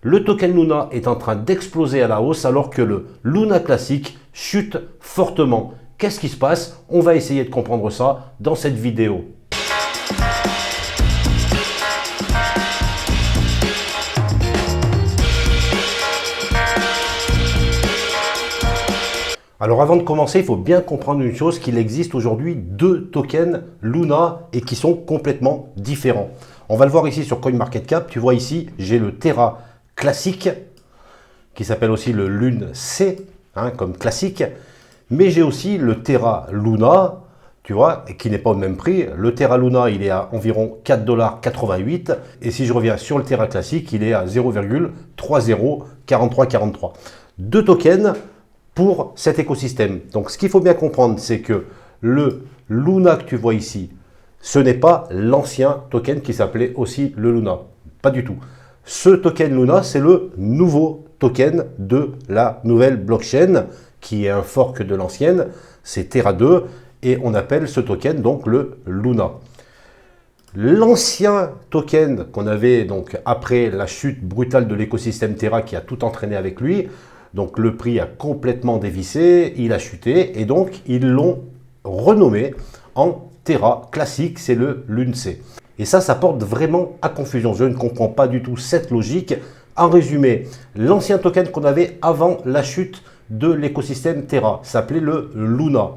Le token Luna est en train d'exploser à la hausse alors que le Luna classique chute fortement. Qu'est-ce qui se passe? On va essayer de comprendre ça dans cette vidéo. Alors avant de commencer, il faut bien comprendre une chose, qu'il existe aujourd'hui deux tokens Luna et qui sont complètement différents. On va le voir ici sur CoinMarketCap. Tu vois ici, j'ai le Terra classique, qui s'appelle aussi le Lune C, comme classique. Mais j'ai aussi le Terra Luna, tu vois, qui n'est pas au même prix. Le Terra Luna, il est à environ 4,88 $. Et si je reviens sur le Terra classique, il est à 0,304343. Deux tokens pour cet écosystème. Donc ce qu'il faut bien comprendre, c'est que le Luna que tu vois ici, ce n'est pas l'ancien token qui s'appelait aussi le Luna. Pas du tout. Ce token Luna, c'est le nouveau token de la nouvelle blockchain, qui est un fork de l'ancienne, c'est Terra 2, et on appelle ce token donc le Luna. L'ancien token qu'on avait donc après la chute brutale de l'écosystème Terra qui a tout entraîné avec lui, donc le prix a complètement dévissé, il a chuté, et donc ils l'ont renommé en Terra classique, c'est le Lune C. Et ça porte vraiment à confusion. Je ne comprends pas du tout cette logique. En résumé, l'ancien token qu'on avait avant la chute de l'écosystème Terra s'appelait le Luna.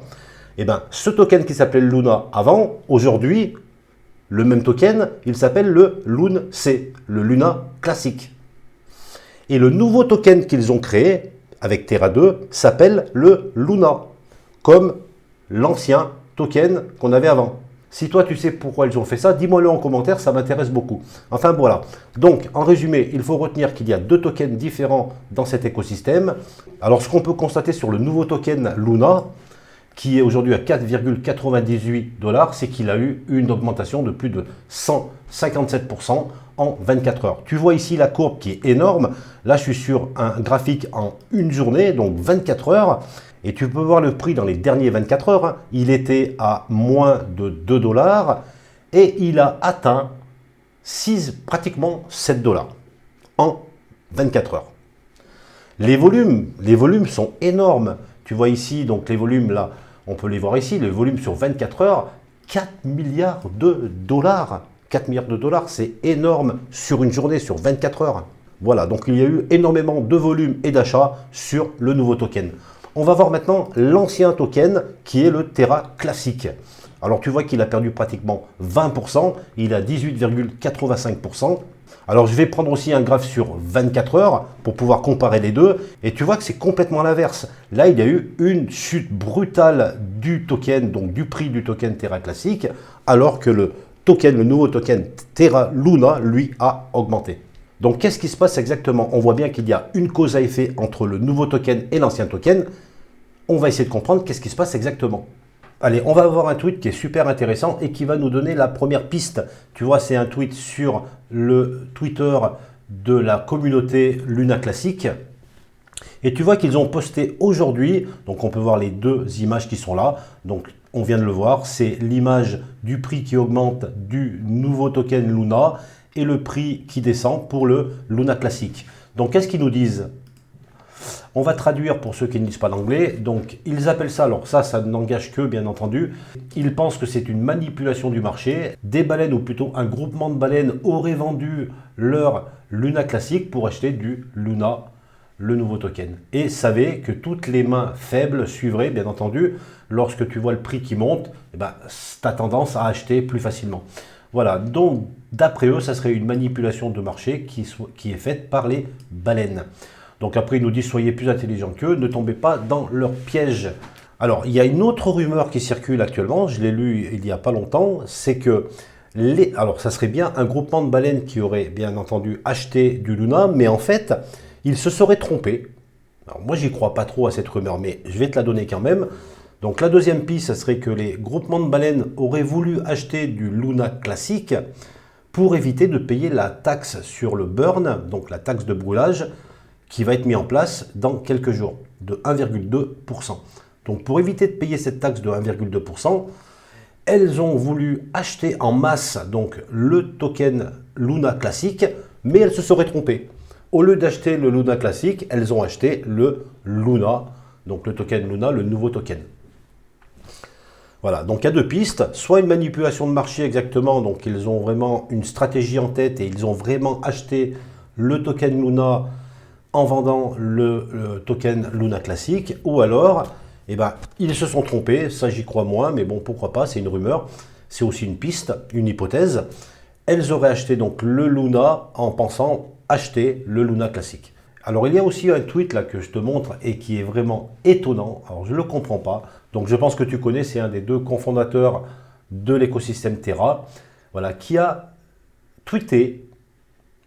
Et bien, ce token qui s'appelait le Luna avant, aujourd'hui, le même token, il s'appelle le Lune C, le Luna classique. Et le nouveau token qu'ils ont créé avec Terra 2 s'appelle le Luna, comme l'ancien token qu'on avait avant. Si toi tu sais pourquoi ils ont fait ça, dis-moi-le en commentaire, ça m'intéresse beaucoup. Enfin voilà, donc en résumé, il faut retenir qu'il y a deux tokens différents dans cet écosystème. Alors ce qu'on peut constater sur le nouveau token Luna, qui est aujourd'hui à 4,98 $, c'est qu'il a eu une augmentation de plus de 157% en 24 heures. Tu vois ici la courbe qui est énorme. Là, je suis sur un graphique en une journée, donc 24 heures. Et tu peux voir le prix dans les derniers 24 heures. Il était à moins de 2 $ et il a atteint pratiquement 7 $ en 24 heures. Les volumes sont énormes. Tu vois ici, donc les volumes là, on peut les voir ici, le volume sur 24 heures, 4 milliards de dollars. 4 milliards de dollars, c'est énorme sur une journée, sur 24 heures. Voilà, donc il y a eu énormément de volume et d'achat sur le nouveau token. On va voir maintenant l'ancien token qui est le Terra classique. Alors tu vois qu'il a perdu pratiquement 20%, il a 18,85%. Alors je vais prendre aussi un graphe sur 24 heures pour pouvoir comparer les deux. Et tu vois que c'est complètement l'inverse. Là, il y a eu une chute brutale du token, donc du prix du token Terra classique, alors que le nouveau token Terra Luna, lui, a augmenté. Donc qu'est-ce qui se passe exactement? On voit bien qu'il y a une cause à effet entre le nouveau token et l'ancien token. On va essayer de comprendre qu'est-ce qui se passe exactement. Allez, on va voir un tweet qui est super intéressant et qui va nous donner la première piste. Tu vois, c'est un tweet sur le Twitter de la communauté Luna Classique. Et tu vois qu'ils ont posté aujourd'hui, donc on peut voir les deux images qui sont là. Donc on vient de le voir, c'est l'image du prix qui augmente du nouveau token Luna et le prix qui descend pour le Luna Classique. Donc qu'est-ce qu'ils nous disent? On va traduire pour ceux qui ne lisent pas l'anglais. Donc, ils appellent ça, alors ça n'engage que, bien entendu. Ils pensent que c'est une manipulation du marché. Des baleines, ou plutôt un groupement de baleines, auraient vendu leur Luna classique pour acheter du Luna, le nouveau token. Et savaient que toutes les mains faibles suivraient, bien entendu. Lorsque tu vois le prix qui monte, tu as tendance à acheter plus facilement. Voilà, donc d'après eux, ça serait une manipulation de marché qui est faite par les baleines. Donc après, ils nous disent, soyez plus intelligents qu'eux, ne tombez pas dans leur piège. Alors, il y a une autre rumeur qui circule actuellement, je l'ai lu il n'y a pas longtemps, c'est que, alors ça serait bien un groupement de baleines qui aurait bien entendu acheté du Luna, mais en fait, ils se seraient trompés. Alors moi, j'y crois pas trop à cette rumeur, mais je vais te la donner quand même. Donc la deuxième piste, ça serait que les groupements de baleines auraient voulu acheter du Luna classique pour éviter de payer la taxe sur le burn, donc la taxe de brûlage, qui va être mis en place dans quelques jours, de 1,2%. Donc pour éviter de payer cette taxe de 1,2%, elles ont voulu acheter en masse donc le token Luna classique, mais elles se seraient trompées. au lieu d'acheter le Luna classique, elles ont acheté le Luna, donc le token Luna, le nouveau token. Voilà, donc il y a deux pistes, soit une manipulation de marché exactement, donc ils ont vraiment une stratégie en tête et ils ont vraiment acheté le token Luna en vendant le token Luna classique, ou alors, eh ben, ils se sont trompés, ça j'y crois moins, mais bon, pourquoi pas, c'est une rumeur, c'est aussi une piste, une hypothèse. Elles auraient acheté donc le Luna en pensant acheter le Luna classique. Alors il y a aussi un tweet là que je te montre et qui est vraiment étonnant, alors je ne le comprends pas, donc je pense que tu connais, c'est un des deux cofondateurs de l'écosystème Terra, voilà, qui a tweeté,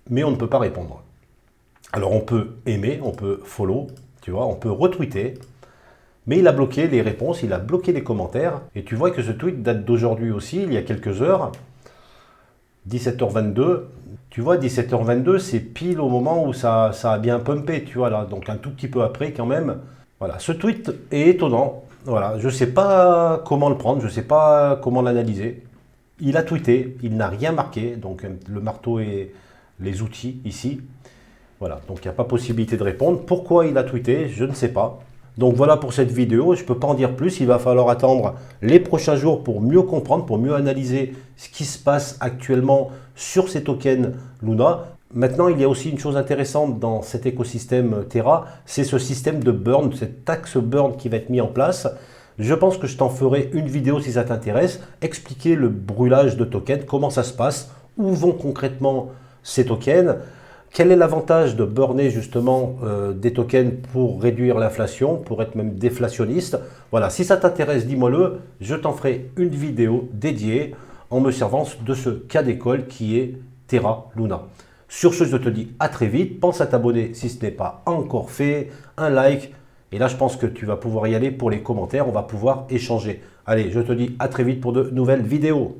mais on ne peut pas répondre. Alors on peut aimer, on peut follow, tu vois, on peut retweeter, mais il a bloqué les réponses, il a bloqué les commentaires, et tu vois que ce tweet date d'aujourd'hui aussi, il y a quelques heures, 17h22, tu vois, 17h22, c'est pile au moment où ça a bien pumpé, tu vois, là, donc un tout petit peu après quand même. Voilà, ce tweet est étonnant, voilà, je ne sais pas comment le prendre, je ne sais pas comment l'analyser. Il a tweeté, il n'a rien marqué, donc le marteau et les outils ici. Voilà, donc il n'y a pas possibilité de répondre. Pourquoi il a tweeté, je ne sais pas. Donc voilà pour cette vidéo, je ne peux pas en dire plus, il va falloir attendre les prochains jours pour mieux comprendre, pour mieux analyser ce qui se passe actuellement sur ces tokens Luna. Maintenant, il y a aussi une chose intéressante dans cet écosystème Terra, c'est ce système de burn, cette taxe burn qui va être mis en place. Je pense que je t'en ferai une vidéo si ça t'intéresse, expliquer le brûlage de tokens, comment ça se passe, où vont concrètement ces tokens. Quel est l'avantage de burner justement des tokens pour réduire l'inflation, pour être même déflationniste? Voilà, si ça t'intéresse, dis-moi-le, je t'en ferai une vidéo dédiée en me servant de ce cas d'école qui est Terra Luna. Sur ce, je te dis à très vite, pense à t'abonner si ce n'est pas encore fait, un like, et là je pense que tu vas pouvoir y aller pour les commentaires, on va pouvoir échanger. Allez, je te dis à très vite pour de nouvelles vidéos.